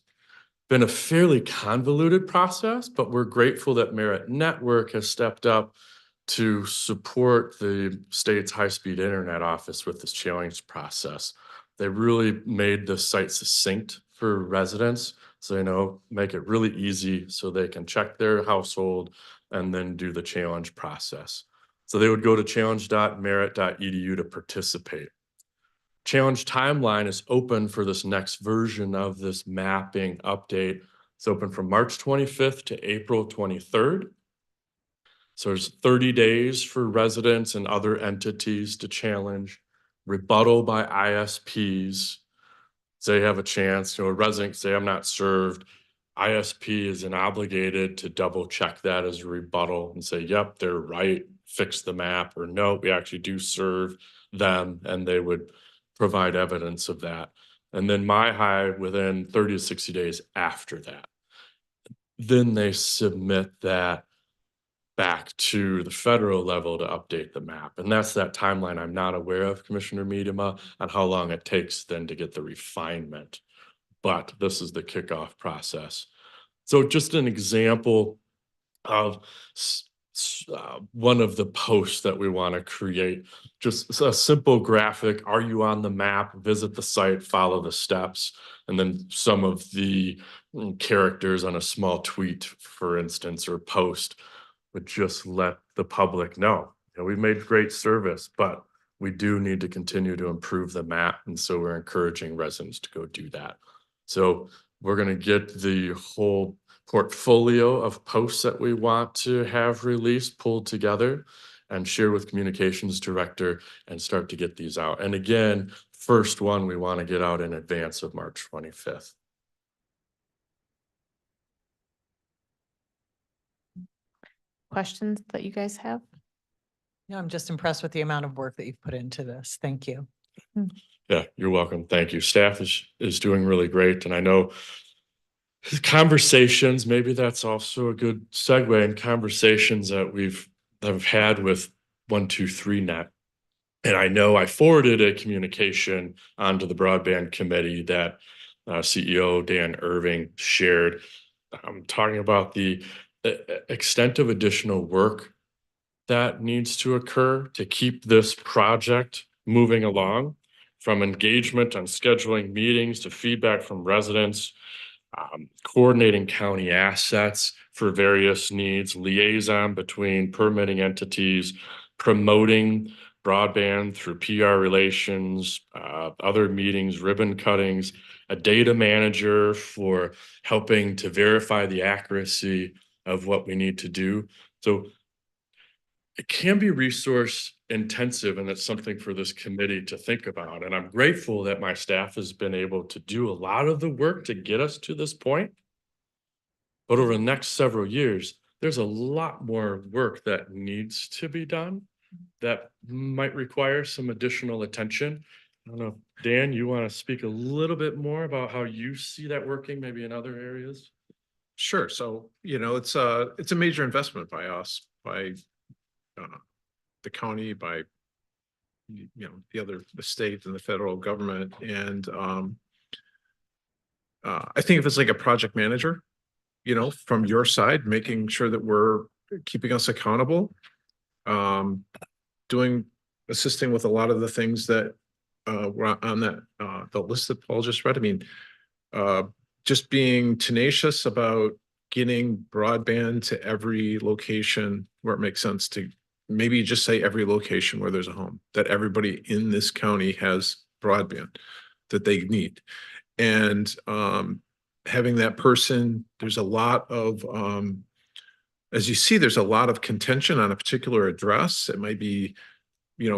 been a fairly convoluted process, but we're grateful that Merit Network has stepped up to support the state's high-speed internet office with this challenge process. They really made the site succinct for residents, so make it really easy so they can check their household and then do the challenge process. So they would go to challenge.merit.edu to participate. Challenge timeline is open for this next version of this mapping update It's open from March 25th to April 23rd. So there's 30 days for residents and other entities to challenge, rebuttal by ISPs. They have a chance, a resident say, I'm not served. ISP is obligated to double check that as a rebuttal and say, yep, they're right, fix the map, or no, we actually do serve them, and they would provide evidence of that. And then MyHigh within 30 to 60 days after that. Then they submit that back to the federal level to update the map. And that's that timeline I'm not aware of, Commissioner Miedema, on how long it takes then to get the refinement. But this is the kickoff process. So just an example of one of the posts that we want to create, just a simple graphic. Are you on the map? Visit the site, follow the steps, and then some of the characters on a small tweet, for instance, or post would just let the public know, we've made great service, but we do need to continue to improve the map. And so we're encouraging residents to go do that. So we're going to get the whole portfolio of posts that we want to have released, pulled together, and share with communications director and start to get these out. And again, first one we want to get out in advance of March 25th. Questions that you guys have? Yeah, I'm just impressed with the amount of work that you've put into this. Thank you. Yeah, you're welcome. Thank you. Staff is doing really great. And I know conversations, maybe that's also a good segue in conversations that I've had with 123Net. And I know I forwarded a communication onto the broadband committee that CEO Dan Irving shared. I'm talking about the extent of additional work that needs to occur to keep this project moving along, from engagement on scheduling meetings to feedback from residents, coordinating county assets for various needs, liaison between permitting entities, promoting broadband through PR relations, other meetings, ribbon cuttings, a data manager for helping to verify the accuracy of what we need to do. So it can be resource intensive, and it's something for this committee to think about. And I'm grateful that my staff has been able to do a lot of the work to get us to this point. But over the next several years, there's a lot more work that needs to be done that might require some additional attention. I don't know, Dan, you want to speak a little bit more about how you see that working, maybe in other areas? Sure. So, it's a major investment by us, by the county, by the state and the federal government. And I think if it's like a project manager, from your side, making sure that we're keeping us accountable, assisting with a lot of the things that were on that the list that Paul just read. I mean, just being tenacious about getting broadband to every location where it makes sense to. Maybe just say every location where there's a home, that everybody in this county has broadband that they need. And having that person, there's a lot of, as you see, there's a lot of contention on a particular address. It might be,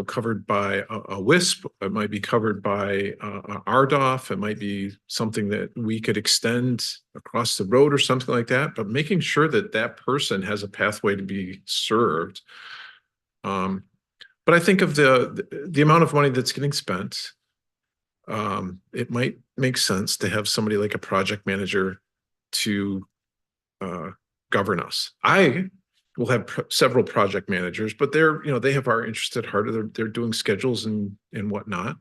covered by a WISP. It might be covered by RDOF. It might be something that we could extend across the road or something like that. But making sure that that person has a pathway to be served. But I think of the amount of money that's getting spent, it might make sense to have somebody like a project manager to govern us. I will have several project managers, but they have our interest at heart. They're doing schedules and whatnot.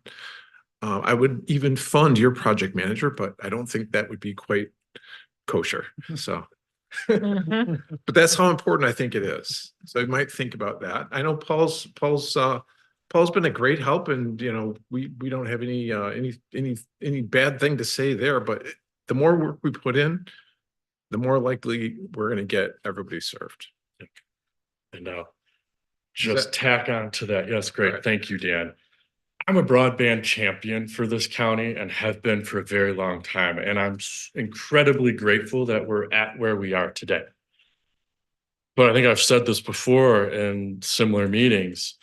I would even fund your project manager, but I don't think that would be quite kosher. So. But that's how important I think it is. So I might think about that. I know Paul's been a great help, and we don't have any bad thing to say there. But the more work we put in, the more likely we're going to get everybody served. And just tack on to that. Yes, great. Right. Thank you, Dan. I'm a broadband champion for this county and have been for a very long time, and I'm incredibly grateful that we're at where we are today. But I think I've said this before in similar meetings.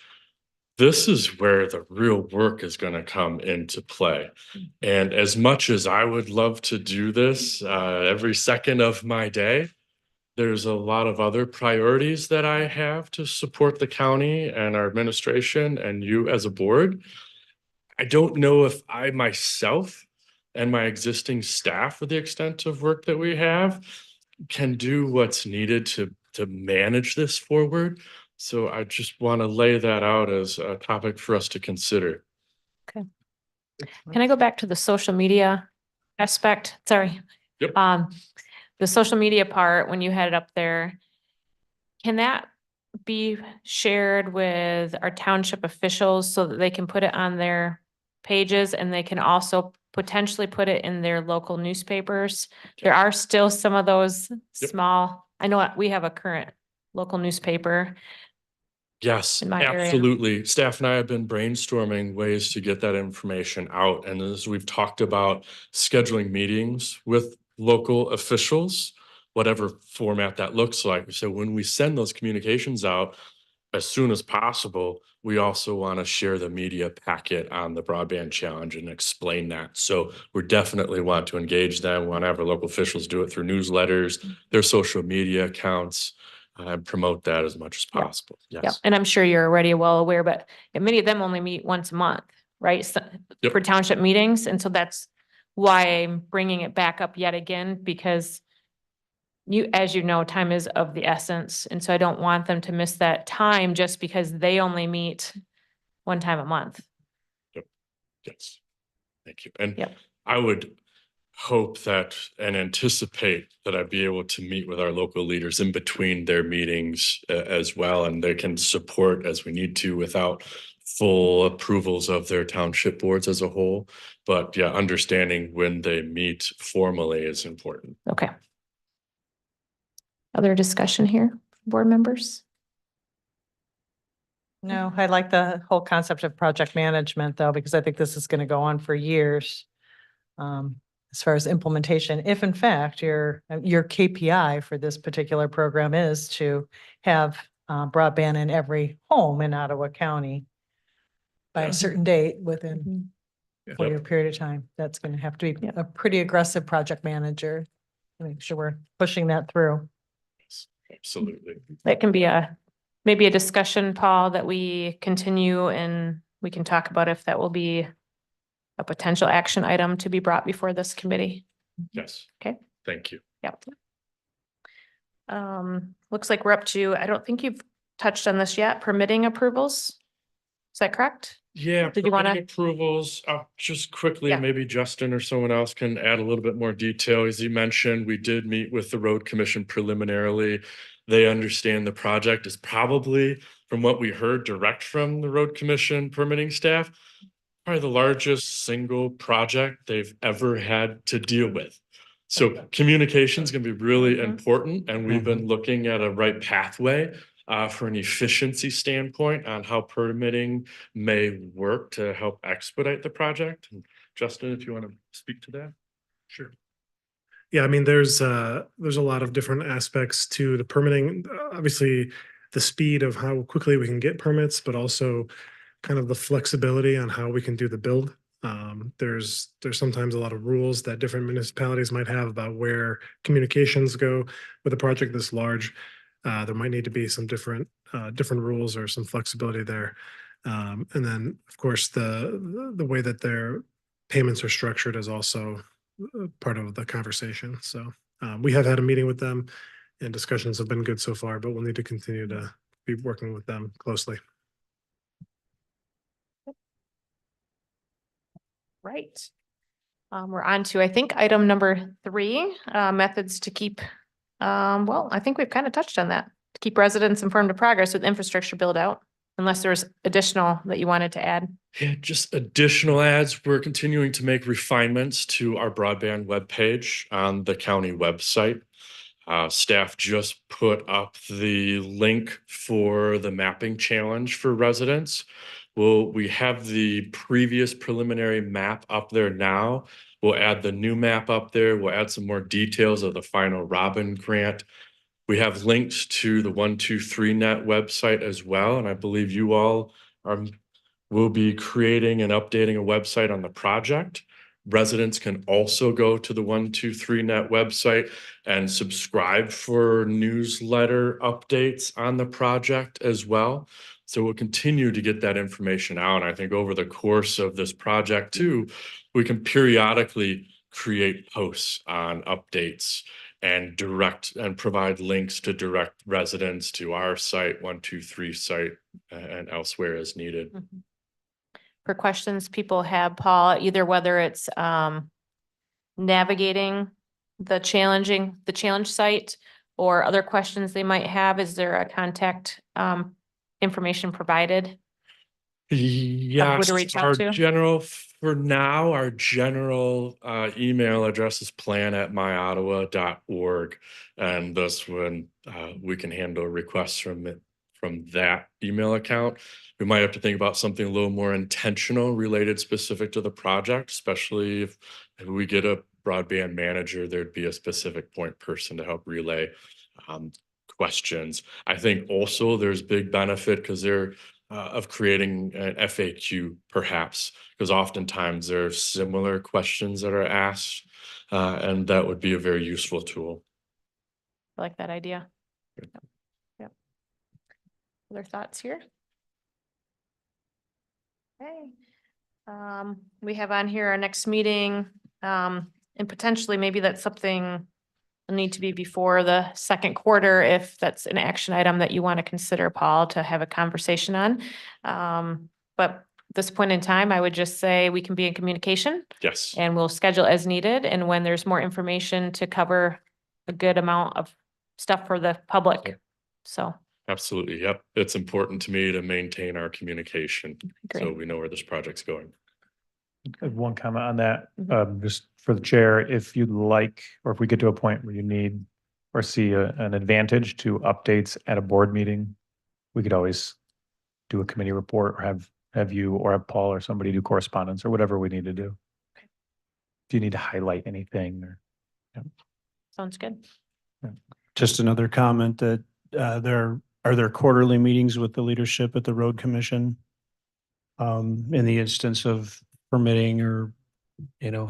This is where the real work is going to come into play. And as much as I would love to do this every second of my day, there's a lot of other priorities that I have to support the county and our administration and you as a board. I don't know if I myself and my existing staff, with the extent of work that we have, can do what's needed to manage this forward. So I just want to lay that out as a topic for us to consider. Can I go back to the social media aspect? Sorry. Yep. The social media part, when you had it up there, can that be shared with our township officials so that they can put it on their pages and they can also potentially put it in their local newspapers? There are still some of those Yep. small, I know we have a current local newspaper. Yes, In my area. absolutely. Staff and I have been brainstorming ways to get that information out. And as we've talked about scheduling meetings with local officials, whatever format that looks like. So when we send those communications out as soon as possible, we also want to share the media packet on the broadband challenge and explain that. So we definitely want to engage them. We want to have our local officials do it through newsletters, their social media accounts, and promote that as much as Yeah. possible. Yeah, Yes. and I'm sure you're already well aware, but many of them only meet once a month, right? So, Yep. for township meetings, and so that's why I'm bringing it back up yet again, because as you know, time is of the essence, and so I don't want them to miss that time just because they only meet one time a month. Yes. Thank you. And Yep. I would hope that and anticipate that I'd be able to meet with our local leaders in between their meetings as well, and they can support as we need to without full approvals of their township boards as a whole. But yeah, understanding when they meet formally is important. Okay. Other discussion here, board members? No, I like the whole concept of project management though, because I think this is going to go on for years. As far as implementation, if in fact your KPI for this particular program is to have broadband in every home in Ottawa County by Yeah. a certain date within a Yep. 4-year period of time, that's going to have to be Yep. a pretty aggressive project manager to make sure we're pushing that through. Absolutely. That can be maybe a discussion, Paul, that we continue, and we can talk about if that will be a potential action item to be brought before this committee. Yes. Okay. Thank you. Yep. Looks like we're up to, I don't think you've touched on this yet, permitting approvals. Is that correct? Yeah. Did you wanna- permitting approvals, just quickly, Yeah. maybe Justin or someone else can add a little bit more detail. As you mentioned, we did meet with the road commission preliminarily. They understand the project is probably, from what we heard direct from the road commission permitting staff, probably the largest single project they've ever had to deal with. So communication is going to be really Mhm. important, and we've been looking at a right pathway for an efficiency standpoint on how permitting may work to help expedite the project. And Justin, if you want to speak to that. Sure. Yeah, I mean, there's a lot of different aspects to the permitting. Obviously, the speed of how quickly we can get permits, but also kind of the flexibility on how we can do the build. There's sometimes a lot of rules that different municipalities might have about where communications go with a project this large. There might need to be some different rules or some flexibility there. And then, of course, the way that their payments are structured is also part of the conversation. So we have had a meeting with them, and discussions have been good so far, but we'll need to continue to be working with them closely. Right. We're on to, I think, item number 3, methods to keep, well, I think we've kind of touched on that. To keep residents informed of progress with infrastructure build out, unless there's additional that you wanted to add. Yeah, just additional ads. We're continuing to make refinements to our broadband webpage on the county website. Staff just put up the link for the mapping challenge for residents, we have the previous preliminary map up there now. We'll add the new map up there. We'll add some more details of the final Robin grant. We have links to the 123net website as well, and I believe you all will be creating and updating a website on the project. Residents can also go to the 123net website and subscribe for newsletter updates on the project as well. So we'll continue to get that information out. I think over the course of this project too, we can periodically create posts on updates and provide links to direct residents to our site, 123 site, and elsewhere as needed. Mhm. For questions people have, Paul, either whether it's navigating the challenge site or other questions they might have, is there a contact information provided? Yes, to reach out to? for now, our general email address is plan@myottawa.org. And thus when we can handle requests from that email account. We might have to think about something a little more intentional related specific to the project, especially if we get a broadband manager, there'd be a specific point person to help relay questions. I think also there's big benefit because they're of creating an FAQ perhaps, because oftentimes there are similar questions that are asked, and that would be a very useful tool. I like that idea. Yep. Other thoughts here? Okay. We have on here our next meeting, and potentially maybe that's something will need to be before the second quarter, if that's an action item that you want to consider, Paul, to have a conversation on. But at this point in time, I would just say we can be in communication Yes. and we'll schedule as needed. And when there's more information to cover a good amount of stuff for the public. So. Absolutely. Yep. It's important to me to maintain our communication so Great. we know where this project's going. I have one comment on that, Mhm. just for the chair, if you'd like, or if we get to a point where you need or see an advantage to updates at a board meeting, we could always do a committee report or have you or have Paul or somebody do correspondence or whatever we need to do. If you need to highlight anything or. Sounds good. Just another comment that are there quarterly meetings with the leadership at the road commission? In the instance of permitting or,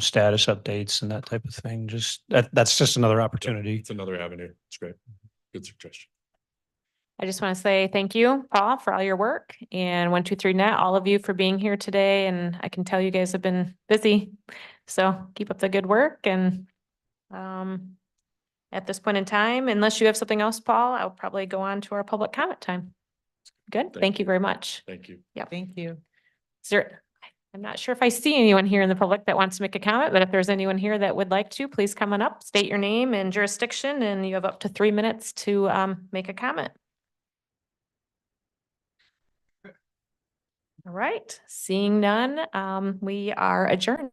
status updates and that type of thing, that's just another opportunity. It's another avenue. It's great. Good suggestion. I just want to say thank you, Paul, for all your work, and 123net, all of you for being here today. And I can tell you guys have been busy. So keep up the good work. And at this point in time, unless you have something else, Paul, I'll probably go on to our public comment time. Good. Thank you very much. Thank you. Yep. Thank you. Is there, I'm not sure if I see anyone here in the public that wants to make a comment, but if there's anyone here that would like to, please come on up, state your name and jurisdiction, and you have up to 3 minutes to make a comment. All right, seeing none, we are adjourned.